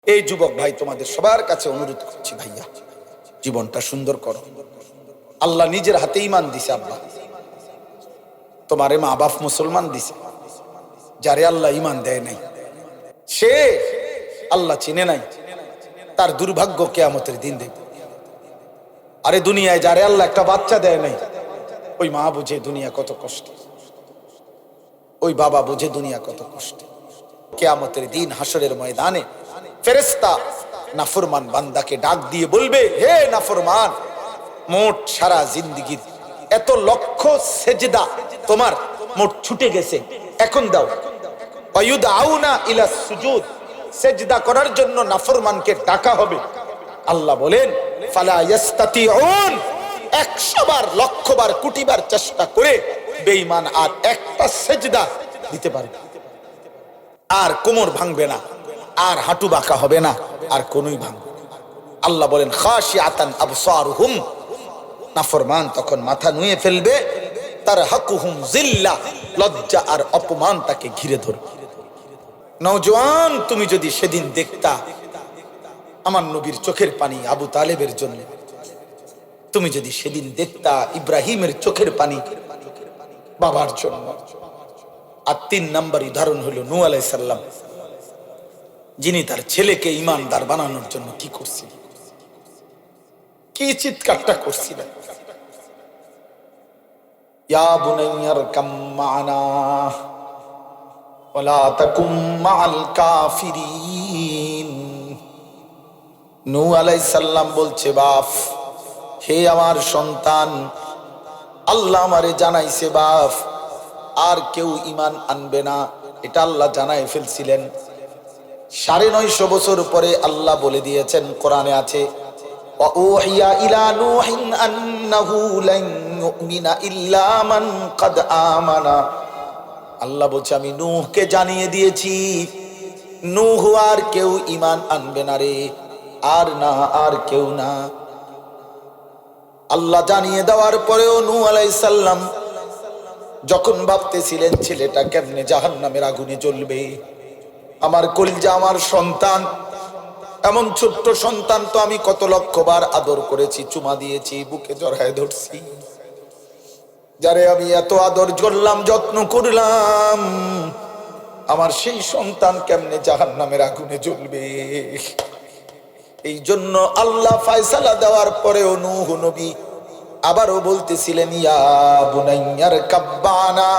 এই যুবক ভাই, তোমাদের সবার কাছে অনুরোধ করছি, ভাইয়া জীবনটা সুন্দর করো। আল্লাহ নিজের হাতে ঈমান দিছে। আব্বা তোমারে মা বাপ মুসলমান দিছে। যারে আল্লাহ ঈমান দেয় নাই, সে আল্লাহ চিনে নাই, তার দুর্ভাগ্য কিয়ামতের দিন দেখবে। আরে দুনিয়ায় যারে আল্লাহ একটা বাচ্চা দেয় নাই, ওই মা বুঝে দুনিয়া কত কষ্ট, ওই বাবা বুঝে দুনিয়া কত কষ্ট। কিয়ামতের দিন হাসরের ময়দানে ফেরেশতা নাফরমান বান্দাকে ডাক দিয়ে বলবে, হে নাফরমান, মোট সারা জিন্দেগির এত লক্ষ সেজদা তোমার মোট ছুটে গেছে, এখন দাও। ওয়ায়ুদআউনা ইলা সুজুদ, সেজদা করার জন্য নাফরমানকে ডাকা হবে। আল্লাহ বলেন, ফালা ইয়াস্তাতিউন, 100 বার, লক্ষ বার, কোটি বার চেষ্টা করে বেঈমান আর একটা সেজদা দিতে পারবে। আর কোমর ভাঙবে না, আর হাঁটু বাঁকা হবে না, আর কোনই ভাঙবে না। আল্লাহ বলেন, খাশিআতান আবসারুহুম, নাফরমান তখন মাথা নুয়ে ফেলবে, তারহাকুহুম যিল্লাহ, লজ্জা আর অপমান তাকে ঘিরে ধরবে। নওজোয়ান, তুমি যদি সেদিন দেখতা আমার নবীর চোখের পানি আবু তালেবের জন্য, তুমি যদি সেদিন দেখতা ইব্রাহিমের চোখের পানি বাবার জন্য। আর 3 নম্বর উদাহরণ হলো নূহ আলাইহিস সালাম, যিনি তার ছেলেকে ঈমানদার বানানোর জন্য কি করছিলেন, কি চিৎকারটা করছিলেন। ইয়া বুনাইয়ারকাম মা'ানা ওয়ালা তাকুম মা'আল কাফিরিন। নূহ আলাইহিস সালাম বলছে, বাপ, হে আমার সন্তান, আল্লাহ আমারে জানাইছে বাপ, আর কেউ ঈমান আনবে না, এটা আল্লাহ জানাই ফেলছিলেন। 950 বছর পরে আল্লাহ বলে দিয়েছেন, কোরআনে আছে, ওয়াউহিয়া ইলা নূহিন আন্নাহু লান ইউমিনা ইল্লা মান ক্বাদ আমানা। আল্লাহ বলছে, আমি নূহকে জানিয়ে দিয়েছি, নূহ আর কেউ ঈমান আনবে না রে, আর না, আর কেউ না। আল্লাহ জানিয়ে দেওয়ার পরেও নূহ আলাইহিস সালাম যখন ভাবতেছিলেন ছেলেটা কেমনে জাহান্নামের আগুনে জ্বলবে, আমার কলিজা, আমার সন্তান, এমন ছোট্ট সন্তান তো আমি কত লক্ষবার আদর করেছি, চুমা দিয়েছি, বুকে জড়ায় ধরছি, যারে আমি এত আদর করলাম, যত্ন করলাম, আমার সেই সন্তান কেমনে জাহান্নামের আগুনে জ্বলবে। এই জন্য আল্লাহ ফয়সালা দেওয়ার পরেও নূহ নবী আবারও বলতেছিলেন, ইয়া বুনাইয়ারকাব মা'ানা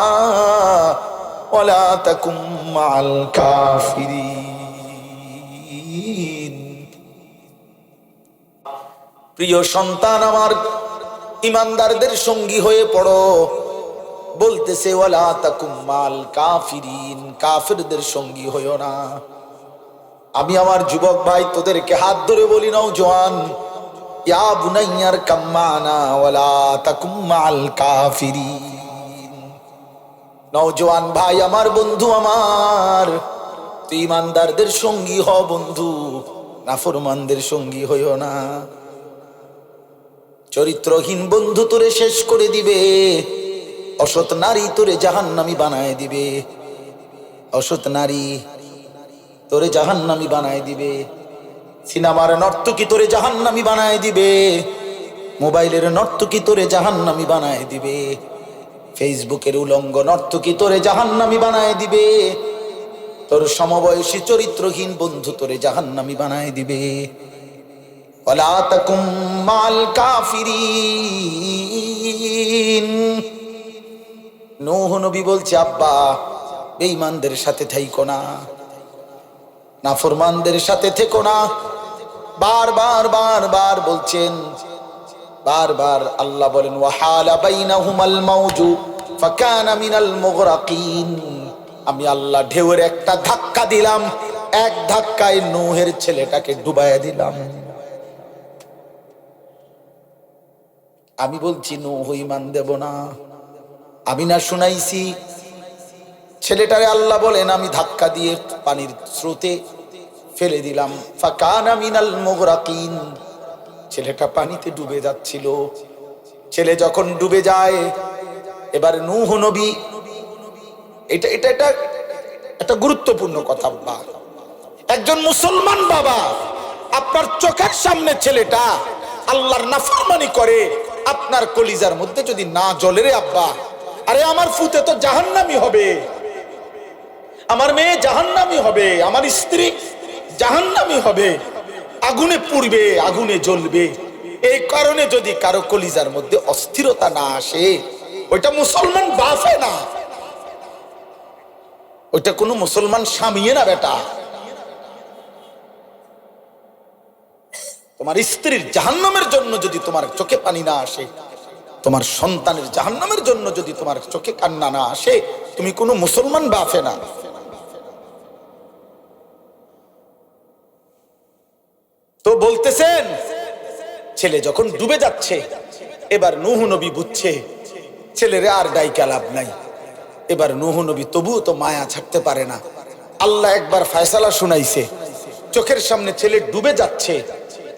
ওয়ালা তাকুম মা'আল কাফিরিন। প্রিয় সন্তান আমার, ঈমানদারদের সঙ্গী হয়ে পড়ো। বলতেছে, ওয়ালা তাকুম মা'আল কাফিরিন, কাফিরদের সঙ্গী হইও না। আমি আমার যুবক ভাই তোদেরকে হাত ধরে বলি, নওজোয়ান, ইয়া বুনাইয়ারকাম মা'ানা ওয়ালা তাকুম মা'আল কাফিরিন। নওজোয়ান ভাই আমার, বন্ধু আমার, তুই ঈমানদারদের সঙ্গী হ বন্ধু, নাফরমানদের সঙ্গী হইও না। চরিত্রহীন বন্ধু তোরে শেষ করে দিবে, অসৎ নারী তোরে জাহান্নামী বানায় দিবে, অসৎ নারী তোরে জাহান্নামী বানায় দিবে, সিনেমার নর্তকী তোরে জাহান্নামী বানায় দিবে, মোবাইলের নর্তকী তোরে জাহান্নামী বানায় দিবে, ফেসবুকের উলঙ্গ নর্তকী তোরে জাহান্নামী বানায় দিবে, তোর সমবয়সী চরিত্রহীন বন্ধু তোরে জাহান্নামী বানায় দিবে। ওয়ালা তাকুম মা'আল কাফিরিন। নূহ নবী বলছে, আব্বা, বেঈমানদের সাথে থাইকো না, নাফরমানদের সাথে থেকো না। বারবার বারবার বলছেন, বারবার আল্লাহ বলেন, ওয়াহালা বাইনাহুমাল মাউজু ফাকানা মিনাল মুগরাকিন। আমি আল্লাহ ঢেউয়ের একটা ধাক্কা দিলাম, এক ধাক্কায় নূহের ছেলেটাকে ডুবাইয়া দিলাম। আমি বলছি, নূহ ঈমান দেব না? আমি না শুনাইছি? ছেলেটারে আল্লাহ বলেন, আমি ধাক্কা দিয়ে পানির স্রোতে ফেলে দিলাম, ফাকানা মিনাল মুগরাকিন। ছেলেটা পানিতে ডুবে যাচ্ছিল। ছেলে যখন ডুবে যায়, এবার নূহ নবী, এটা এটা এটা একটা গুরুত্বপূর্ণ কথা। একজন মুসলমান বাবা, আপনার চোখের সামনে ছেলেটা আল্লাহর নাফরমানি করে, আপনার কলিজার মধ্যে যদি না জ্বলে রে আব্বা, আরে আমার ফুতে তো জাহান্নামী হবে, আমার মেয়ে জাহান্নামী হবে, আমার স্ত্রী জাহান্নামী হবে, আগুনে পুড়বে, আগুনে জ্বলবে, এই কারণে যদি কারো কলিজার মধ্যে অস্থিরতা না আসে, ওইটা মুসলমান বাফে না, ওইটা কোনো মুসলমান স্বামীয়ে না বেটা। তোমার স্ত্রীর জাহান্নামের জন্য যদি তোমার চোখে পানি না আসে, তোমার সন্তানের জাহান্নামের জন্য যদি তোমার চোখে কান্না না আসে, তুমি কোনো মুসলমান বাফে না। তো বলতেছেন ছেলে যখন ডুবে যাচ্ছে, এবার নূহ নবী বুঝছে ছেলেরে আর ডাইকা লাভ নাই। এবার নূহ নবী তবুও তো মায়া ছাড়তে পারে না। আল্লাহ একবার ফয়সালা শুনাইছে, চোখের সামনে ছেলে ডুবে যাচ্ছে,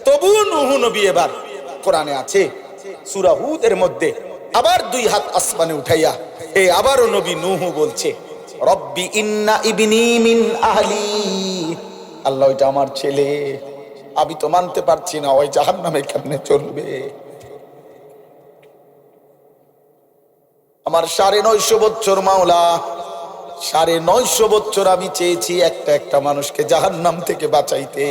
তবুও নূহ নবী এবার কোরআনে আছে সূরা হুদের মধ্যে আবার দুই হাত আসমানে উঠাইয়া আবারও নবী নূহ বলছে, রব্বি ইন্না ইবনি মিন আহলি, আল্লাহ ওইটা আমার ছেলে, আমি তো মানতে পারছি না, ওই জাহান্নামে কেমনে চলবে। আমার 950 বছর মাওলা, 950 বছর আমি চেয়েছি একটা মানুষকে জাহান্নাম থেকে বাঁচাইতে,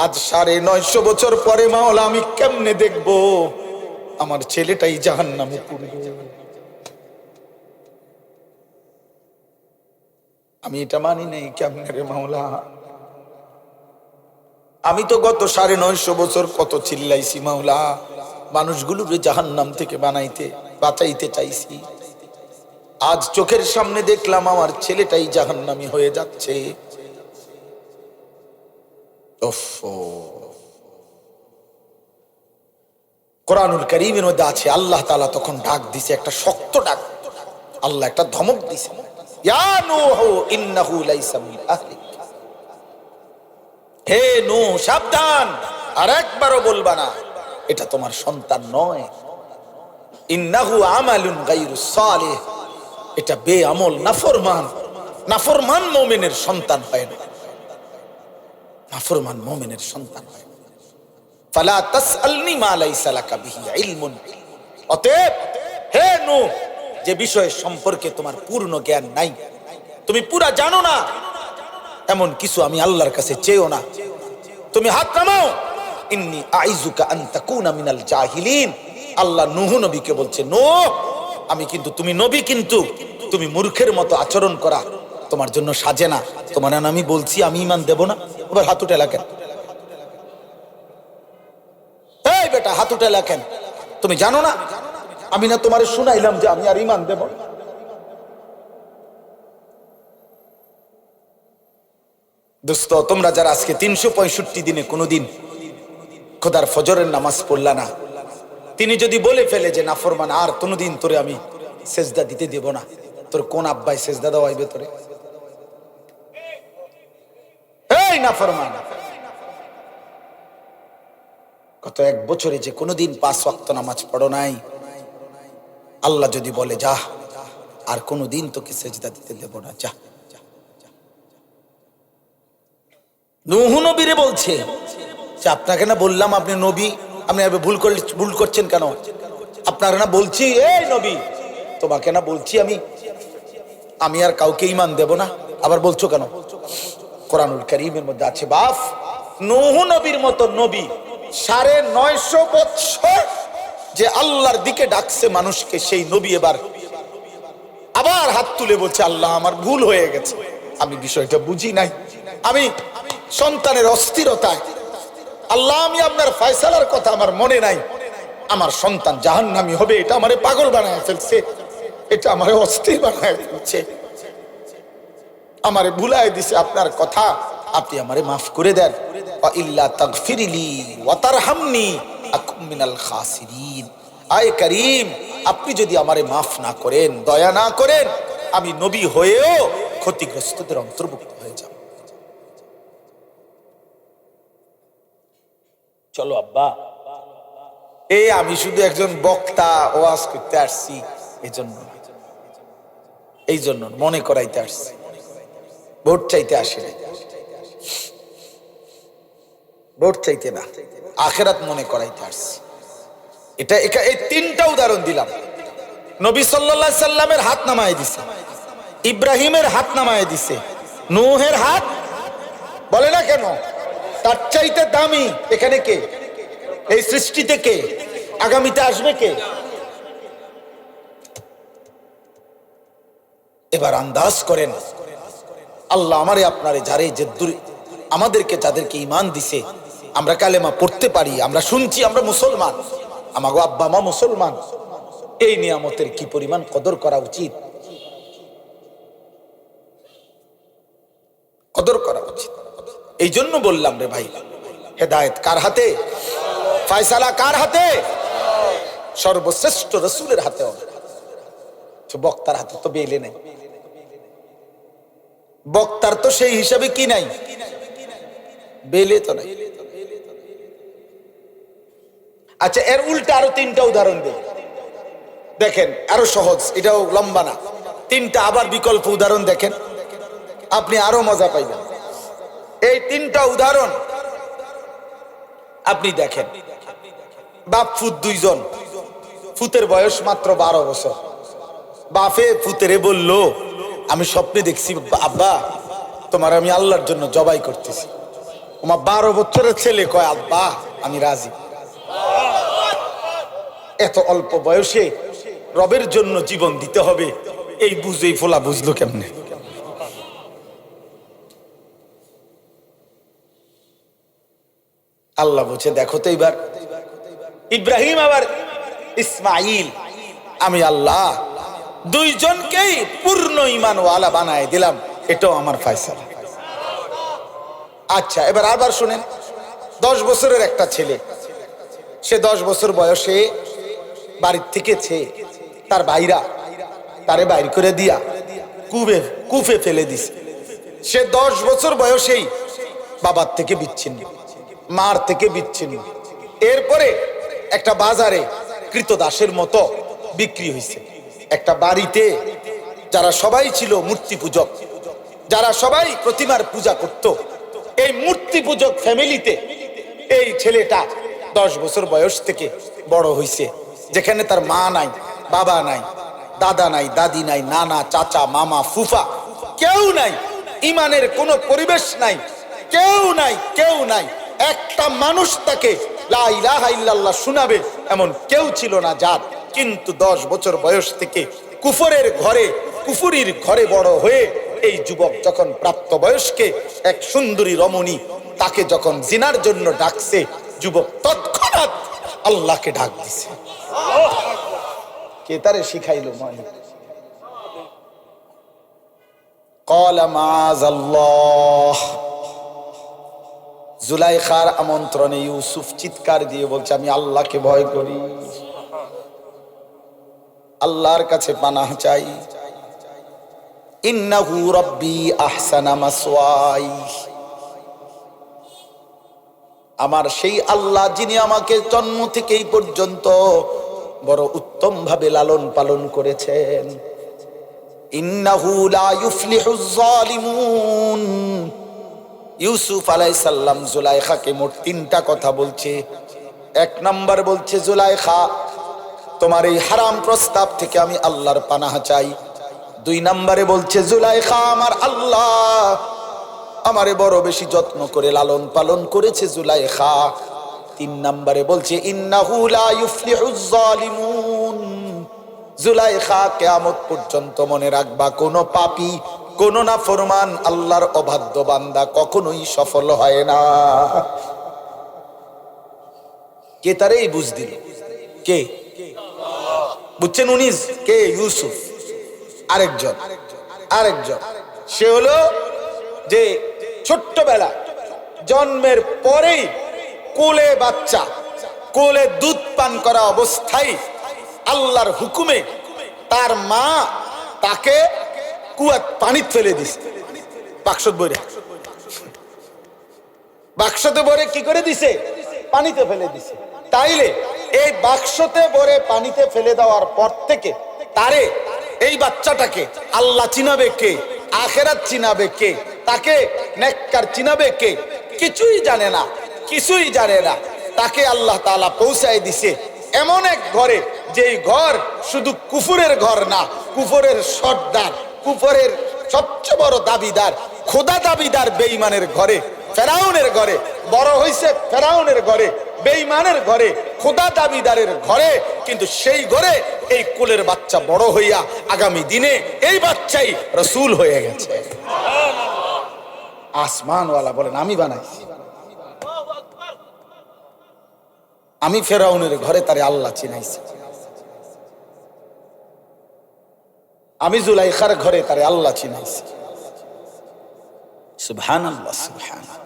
আজ 950 বছর পরে মাওলা আমি কেমনে দেখবো আমার ছেলেটাই জাহান্নামে পড়বে। আমি এটা মানি নাই, কেমনে রে মাওলা। আমি তো গত 950 বছর কত চিল্লাইছি মাওলা, মানুষগুলোকে জাহান্নাম থেকে বাঁচাইতে চাইছি, আজ চোখের সামনে দেখলাম আমার ছেলেটাই জাহান্নামী হয়ে যাচ্ছে। কোরআনুল কারীমের মধ্যে আছে আল্লাহ তাআলা তখন ডাক দিছে, একটা শক্ত ডাক, আল্লাহ একটা ধমক দিছে, ইয়া নূহ ইন্নাহু লাইসা মিন আহলিক, হে নূহ সাবধান, আর একবারও বলবা না এটা তোমার সন্তান নয়, ইন্নাহু আমালুন গায়রুস সালিহ, এটা বেআমল নাফরমান মুমিনের সন্তান হয় না, নাফরমান মুমিনের সন্তান হয় না। ফালা তাসআলনি মা লাইসা লাকা বিহি ইলমুন, অতএব হে নূহ, যে বিষয় সম্পর্কে তোমার পূর্ণ জ্ঞান নাই, তুমি পুরা জানো না, এমন কিছু আমি আল্লাহর কাছে চেয়েও না। তুমি হাত নামাও, ইন্নী আইযুকা আন তাকুনা মিনাল জাহিলিন, আল্লাহ নূহ নবীকে বলছে, নূহ আমি কিন্তু, তুমি নবী কিন্তু তুমি মূর্খের মতো আচরণ করা তোমার জন্য সাজে না। তোমার আমি বলছি আমি ঈমান দেব না, এবার হাত উঠে লাগেন, এই বেটা হাত উঠে লাগেন, তুমি জানো না আমি না তোমারে শুনাইলাম যে আমি আর ঈমান দেব না। দোস্ত, তোমরা যারা আজকে 365 দিনে কোনোদিন খোদার ফজরের নামাজ পড়লা না, তিনি যদি বলে ফেলে যে নাফরমান আর কোনোদিন তোরে আমি সেজদা দিতে দেব না, তোর কোন আব্বাই সেজদা দেওয়াইবে তোরে? এই নাফরমান, গত 1 বছরে যে কোনোদিন 5 ওয়াক্ত নামাজ পড়ো নাই, আল্লাহ যদি বলে যা আর কোনোদিন তোকে সেজদা দিতে দেব না, যা। নূহ নবীরে বলছে যে আপনাকে না বললাম আপনি নবী, আপনি ভুল করছেন কেন? আপনারা না বলছি, এই নবী তোমাকে না বলছি আমি আর কাউকে ঈমান দেব না, আবার বলছো কেন? কোরআনুল কারীমের মধ্যে আছে, বাপ নূহ নবীর মতো নবী 950 বছর যে আল্লাহর দিকে ডাকছে মানুষকে, সেই নবী এবার আবার হাত তুলে বলছে, আল্লাহ আমার ভুল হয়ে গেছে, আমি বিষয়টা বুঝি নাই, আমি সন্তানের অস্থিরতায়, আল্লাহ আমি আপনার ফয়সালার কথা আমার মনে নাই, আমার সন্তান জাহান্নামী হবে, এটা আমারে পাগল বানায় ফেলছে, এটা আমারে অস্থির বানায় ফেলছে, আমারে ভুলায় দিছে আপনার কথা, আপনি আমারে মাফ করে দেন, ওয়া ইল্লা তাগফিরলি ওয়া তারহামনি আকুম মিনাল খাসিরিন। আয় করিম, আপনি যদি আমারে মাফ না করেন, দয়া না করেন, আমি নবী হয়েও ক্ষতিগ্রস্তদের অন্তর্ভুক্ত হয়ে যাব। চলো আব্বা, আমি শুধু একজন বক্তা, ওয়াজ করতে আসছি, এই জন্য মনে করাইতে আসছি, ভোট চাইতে আসে। ভোট চাইতে না, আখেরাত মনে করাইতে আসছি। এই তিনটা উদাহরণ দিলাম। নবী সাল্লাল্লাহু আলাইহি সাল্লামের হাত নামায় দিছে, ইব্রাহিমের হাত নামায় দিছে, নূহের হাত বলে না কেন? তার চাইতে দামি এখানে কে? এই সৃষ্টিতে কে? আগামীতে আসবে কে? এবার আন্দাজ করেন, আল্লাহ আমারে আপনারে যারে যে আমাদেরকে যাদেরকে ঈমান দিছে, আমরা কালেমা পড়তে পারি, আমরা শুনছি, আমরা মুসলমান, আমাগো আব্বা মা মুসলমান, এই নিয়ামতের কি পরিমাণ কদর করা উচিত? কদর করা উচিত। এই জন্য বললাম রে ভাই, হেদায়েত কার হাতে? ফয়সালা কার হাতে? সর্বশ্রেষ্ঠ রাসূলের হাতে। বক্তার হাতে তো বেলে নাই, বক্তার তো সেই হিসাবে কি নাই, বেলে তো নাই। আচ্ছা, এর উল্টা আরো তিনটা উদাহরণ দেই, দেখেন আরো সহজ, এটাও লম্বা না। তিনটা আবার বিকল্প উদাহরণ দেখেন, আপনি আরো মজা পাইবেন। এই তিনটা উদাহরণ আপনি দেখেন। বাপ ফুত দুইজন, ফুতের বয়স মাত্র 12 বছর। বাপে ফুতেরে বলল, আমি স্বপ্নে দেখছি আব্বা তোমার আমি আল্লাহর জন্য জবাই করতেছি। আমার 12 বছরের ছেলে কয়, আব্বা আমি রাজি। এত অল্প বয়সে রবের জন্য জীবন দিতে হবে, এই বুঝেই ফোলা বুঝলো কেমনে? আল্লাহ বলছে, দেখো তো এবার ইব্রাহিম আবার ইসমাইল, আমি আল্লাহ দুইজনকেই পূর্ণ ঈমানওয়ালা বানায় দিলাম, এটাও আমার ফয়সালা। আচ্ছা, এবার আবার শুনেন, 10 বছরের একটা ছেলে, সে 10 বছর বয়সে বাড়ির থেকে তার ভাইরা তারে বাইর করে দিয়া কুফে ফেলে দিছে। সে 10 বছর বয়সেই বাবার থেকে বিচ্ছিন্ন, মার থেকে বিচ্ছিন্ন। এরপরে একটা বাজারে কৃতদাসের মতো বিক্রি হয়েছে। একটা বাড়িতে যারা সবাই ছিল মূর্তি পূজক, যারা সবাই প্রতিমার পূজা করত, এই মূর্তি পূজক ফ্যামিলিতে এই ছেলেটা 10 বছর বয়স থেকে বড় হয়েছে, যেখানে তার মা নাই, বাবা নাই, দাদা নাই, দাদি নাই, নানা, চাচা, মামা, ফুফা কেউ নাই, ইমানের কোনো পরিবেশ নাই, কেউ নাই, কেউ নাই। একটা মানুষ তাকে লা ইলাহা ইল্লাল্লাহ শোনাবে এমন কেউ ছিল না যার। কিন্তু 10 বছর বয়স থেকে কুফরের ঘরে, কুফুরির ঘরে বড় হয়ে এই যুবক যখন প্রাপ্তবয়স্কে এক সুন্দরী রমণী তাকে যখন জিনার জন্য ডাকছে, যুবক তৎক্ষণাৎ আল্লাহকে ডাক দিছে। কে তারে শিখাইলো? মালিক। ক্বালা মাযাল্লাহ। জুলাইখার আমন্ত্রণে ইউসুফ চিৎকার দিয়ে বলছে, আমি আল্লাহকে ভয় করি, আল্লাহর কাছে পানাহ চাই। ইন্নাহু রাব্বি আহসানা মাসওয়াই। আমার সেই আল্লাহ যিনি আমাকে জন্ম থেকে এই পর্যন্ত বড় উত্তম ভাবে লালন পালন করেছেন। ইন্নাহু লা ইউফলিহুজ যালিমুন। ইউসুফ আলাইহিস সালাম জুলাইখাকে মোট 3টা কথা বলছে। 1 নাম্বার বলছে, জুলাইখা তোমার এই হারাম প্রস্তাব থেকে আমি আল্লাহর পানাহ চাই। 2 নম্বরে বলছে, জুলাইখা আমার আল্লাহ আমারে বড় বেশি যত্ন করে লালন পালন করেছে জুলাইখা। 3 নম্বরে বলছে, ইন্নাহু লা ইউফলিহুজ যালিমুন। জুলাইখা কিয়ামত পর্যন্ত মনে রাখবা, কোন পাপী, কোন নাফরমান আল্লাহর অবাধ্য বান্দা কখনোই সফল হয় না। কে তারে এই বুঝ দিল? কে বুঝছেন? উনি কে? ইউসুফ। আরেকজন সে হলো যে ছোট্টবেলা জন্মের পরেই কোলে বাচ্চা, কোলে দুধ পান করা অবস্থায় আল্লাহর হুকুমে তার মা তাকে কুয়াত পানি ফেলে দিছে। বাক্সতে ভরে কি করে দিছে? পানিতে ফেলে দিছে। তাইলে এই বাক্সতে ভরে পানিতে ফেলে দেওয়ার পর থেকে তারে, এই বাচ্চাটাকে আল্লাহ চিনাবে কে? আখেরাত চিনাবে কে? তাকে নেককার চিনাবে কে? কিছুই জানে না। কিছুই জানে না, তাকে আল্লাহ তাআলা পৌঁছায় দিছে এমন এক ঘরে, যেই ঘর শুধু কুফরের ঘর না, কুফরের সর্দার, কুফরের সবচেয়ে বড় দাবিদার, খোদা দাবিদার বেঈমানের ঘরে, ফেরাউনের ঘরে বড় হইছে, ফেরাউনের ঘরে, বেঈমানের ঘরে, খোদা দাবিদারের ঘরে। কিন্তু সেই ঘরে এই কুলের বাচ্চা বড় হইয়া আগামী দিনে এই বাচ্চাই রাসূল হয়ে গেছে। আসমানওয়ালা বলেন আমি বানাইছি, আমি ফেরাউনের ঘরে তারে আল্লাহ চিনাইছি, আমি জুলাইখার ঘরে তারে আল্লাহ চিনাইছি। সুবহানাল্লাহ, সুবহানাল্লাহ।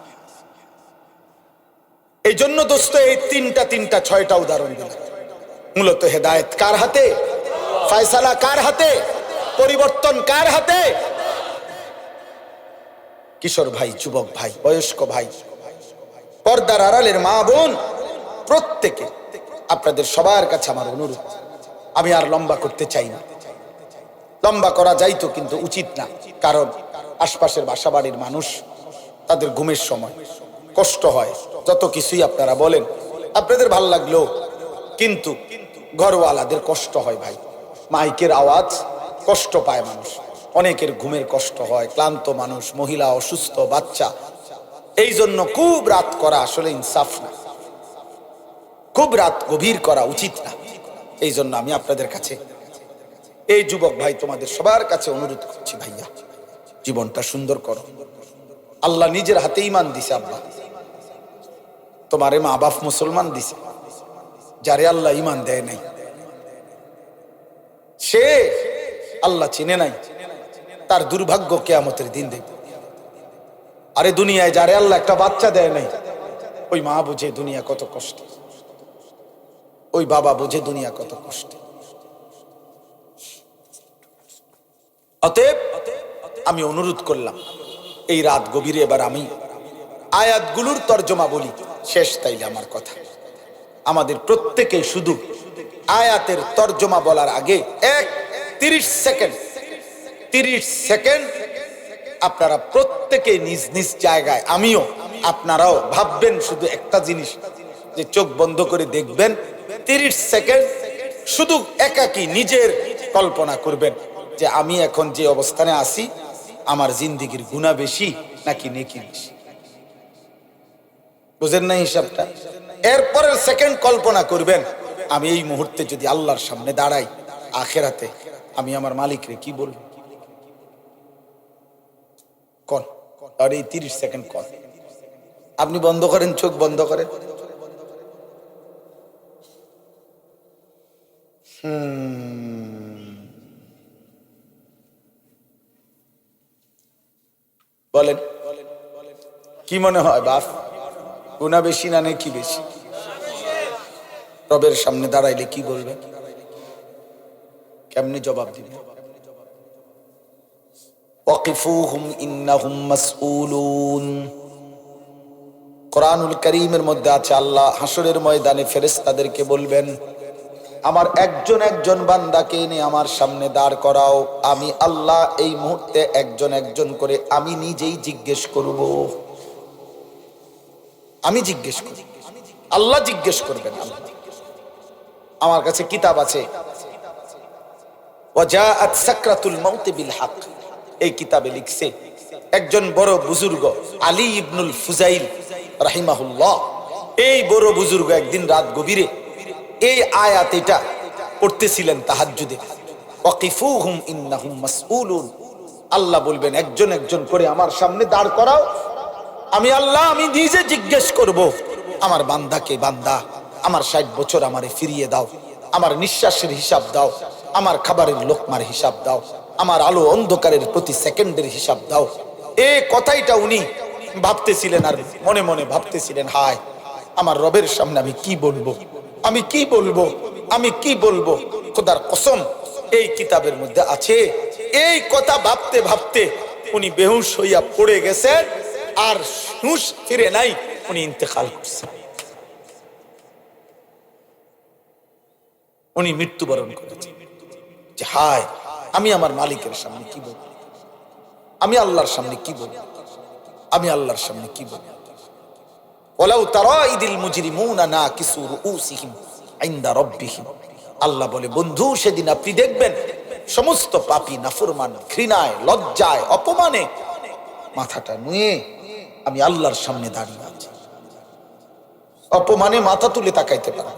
এই জন্য দোস্ত এই তিনটা ছয়টা উদাহরণ দিলাম। মূলত হেদায়েত কার হাতে, ফয়সালা কার হাতে, পরিবর্তন কার হাতে? কিশোর ভাই, যুবক ভাই, বয়স্ক ভাই, পর্দার আড়ালের মা বোন, প্রত্যেকে আপনাদের সবার কাছে আমার অনুরোধ, আমি আর লম্বা করতে চাই না, লম্বা করা যাইতো কিন্তু উচিত না, কারণ আশপাশের বাসাবাড়ির মানুষ, তাদের ঘুমের সময় কষ্ট হয়, যত কিছুই আপনারা বলেন আপনাদের ভাল লাগলো, কিন্তু ঘরওয়ালাদের কষ্ট হয় ভাই, মাইকের আওয়াজ কষ্ট পায় মানুষ, অনেকের ঘুমের কষ্ট হয়, ক্লান্ত মানুষ, মহিলা অসুস্থ, বাচ্চা, এই জন্য খুব রাত করা আসলে ইনসাফ না, খুব রাত গভীর করা উচিত না। এই জন্য আমি আপনাদের কাছে, এই যুবক ভাই তোমাদের সবার কাছে অনুরোধ করছি, ভাইয়া জীবনটা সুন্দর করো। আল্লাহ নিজের হাতে ঈমান দিছে আব্বা, তোমারে মা বাপ মুসলমান দিছে, যারে আল্লাহ ঈমান দেয় নাই সে আল্লাহ চিনে নাই, তার দুর্ভাগ্য কিয়ামতের দিন দেখবে। আরে দুনিয়ায় যারে আল্লাহ একটা বাচ্চা দেয় নাই, ওই মা বুঝে দুনিয়া কত কষ্ট, ওই বাবা বুঝে দুনিয়া কত কষ্ট। অতএব আমি অনুরোধ করলাম এই রাত গভীরে এবার আমি আয়াতগুলোর তর্জমা বলি, শেষ তাইলে আমার কথা। আমাদের প্রত্যেকে শুধু আয়াতের তর্জমা বলার আগে 30 সেকেন্ড আপনারা প্রত্যেকে নিজ নিজ জায়গায়, আমিও আপনারাও ভাববেন শুধু একটা জিনিস, যে চোখ বন্ধ করে দেখবেন 30 সেকেন্ড শুধু একাকী নিজের কল্পনা করবেন যে আমি এখন যে অবস্থানে আছি, আমার জিন্দেগির গুনাহ বেশি নাকি নেকি বেশি। বুঝেন না হিসাবটা? এরপরের সেকেন্ড কল্পনা করবেন আমি এই মুহূর্তে যদি আল্লাহর সামনে দাঁড়াই আখিরাতে, আমি আমার মালিকরে কি বলবো? কোন আর এই 30 সেকেন্ড কোন আপনি বন্ধ করেন, চোখ বন্ধ করেন। বলেন কি মনে হয় বাপ, গুনাহ বেশি না নেকি বেশি? রবের সামনে দাঁড়াইলে কি বলবেন, কেমনে জবাব দিবেন? ওয়াকিফুহুম ইন্নাহুম মাসউলুন। কোরআনুল কারীমের মধ্যে আছে আল্লাহ হাসরের ময়দানে ফেরেশতাদেরকে বলবেন, আমার একজন একজন বান্দাকে এনে আমার সামনে দাঁড় করাও, আমি আল্লাহ এই মুহূর্তে একজন একজন করে আমি নিজেই জিজ্ঞেস করব। আমি জিজ্ঞেস করি, আল্লাহ জিজ্ঞেস করবেন। আমার কাছে কিতাব আছে, ওয়াজাআত সাকরাতুল মাউত বিল হক, এই কিতাবে লিখছে একজন বড় বুজুর্গ আলী ইবনুল ফুজাইল রাহিমাহুল্লাহ, এই বড় বুজুর্গ একদিন রাত গভীরে এই আয়াত এটা পড়তেছিলেন তাহাজ্জুদে, ওয়াকিফুহুম ইন্নাহুম মাসউলুন। আল্লাহ বলবেন একজন একজন করে আমার সামনে দাঁড় করাও, আমি আল্লাহ আমি নিজে জিজ্ঞেস করব আমার বান্দাকে, বান্দা আমার 60 বছর আমারে ফিরিয়ে দাও, আমার নিঃশ্বাসের হিসাব দাও, আমার খাবারের লোকমার হিসাব দাও, আমার আলো অন্ধকারের প্রতি সেকেন্ডের হিসাব দাও। এই কথাইটা উনি ভাবতেছিলেন আর মনে মনে ভাবতেছিলেন, হায় আমার রবের সামনে আমি কি বলবো, আমি কি বলবো, আমি কি বলবো। খোদার কসম এই কিতাবের মধ্যে আছে, এই কথা ভাবতে ভাবতে উনি বেহুশ হইয়া পড়ে গেছেন, আর হুঁশ ফিরে নাই, উনি ইন্তেকাল করছেন, উনি মৃত্যুবরণ করেছেন। যে হায় আমি আমার মালিকের সামনে কি বলবো, আমি আল্লাহর সামনে কি বলবো, আমি আল্লাহর সামনে কি বলবো। ওয়ালাউ তারা ইদিল মুজরিমুনা নাকিসু রুউসিহিম ইনদা রাব্বিহিম, আল্লাহ বলে বন্ধু সেদিন আপনি দেখবেন সমস্ত পাপী নাফরমান ঘৃণায়, লজ্জায়, অপমানে মাথাটা নুয়ে আমি আল্লাহর সামনে দাঁড়িয়ে আছি। অপমানে মাথা তুলে তাকাইতে পারে।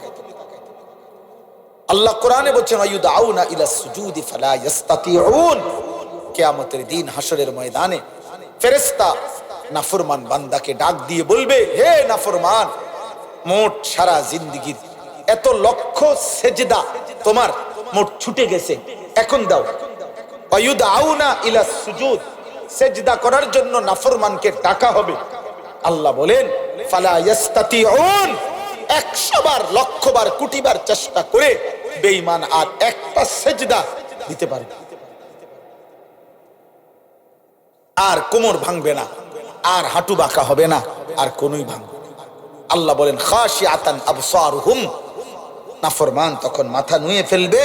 আল্লাহ কোরআনে বলছেন আয়ুদাউনা ইলা সুজুদি ফালা ইস্তাতিউন, কিয়ামতের দিন হাসরের ময়দানে ফেরেশতা নাফরমান বান্দাকে ডাক দিয়ে বলবে, হে নাফরমান, মোট সারা জিন্দেগীর এত লক্ষ সেজদা তোমার মোট ছুটে গেছে, এখন দাও। আয়ুদাউনা ইলা সুজুদ, সেজদা করার জন্য নাফরমানকে ডাকা হবে। আল্লাহ বলেন ফালা ইস্তাতিউন, 100 বার, লক্ষ বার, কোটি বার চেষ্টা করে বেঈমান আর একটা সেজদা দিতে পারবে, আর কোমর ভাঙবে না, আর হাঁটু বাঁকা হবে না, আর কোনই ভাঙবে না। আল্লাহ বলেন খাশিআতান আবসারুহুম, নাফরমান তখন মাথা নুয়ে ফেলবে,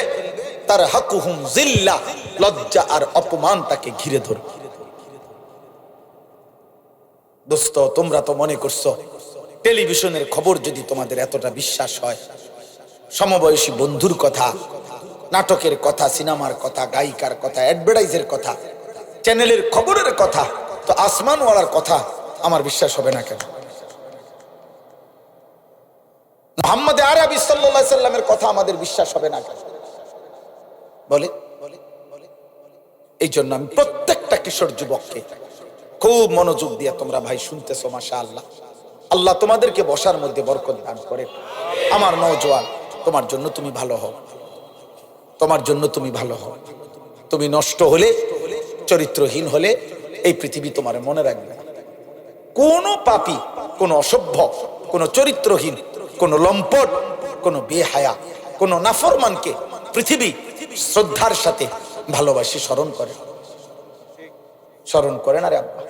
তারহাকুহুম যিল্লা, লজ্জা আর অপমান তাকে ঘিরে ধরবে। দোস্ত, তোমরা তো মনে করছো টেলিভিশনের খবর যদি তোমাদের এতটা বিশ্বাস হয়, সমবয়সী বন্ধুর কথা, নাটকের কথা, সিনেমার কথা, গায়িকার কথা, অ্যাডভার্টাইজের কথা, চ্যানেলের খবরের কথা, তো আসমানওয়ালার কথা আমার বিশ্বাস হবে না কেন? মুহাম্মদ আরবি সাল্লাল্লাহু আলাইহি সাল্লামের কথা আমাদের বিশ্বাস হবে না কেন? বলে এই জন্য আমি প্রত্যেকটা কিশোর যুবককে খুব মনোযোগ দিয়ে তোমরা ভাই শুনতেছো, মাশাআল্লাহ, আল্লাহ তোমাদেরকে বসার মধ্যে বরকত দান করে। আমার নওজোয়ান, তোমার জন্য তুমি ভালো হও, তোমার জন্য তুমি ভালো হও। তুমি নষ্ট হলে, চরিত্রহীন হলে এই পৃথিবী তোমার মনে রাখবে না। কোন পাপী, কোন অসভ্য, কোন চরিত্রহীন, কোন লম্পট, কোন বেহায়া, কোন নাফরমানকে পৃথিবী শ্রদ্ধার সাথে ভালোবাসি স্মরণ করে না রে আব্বা।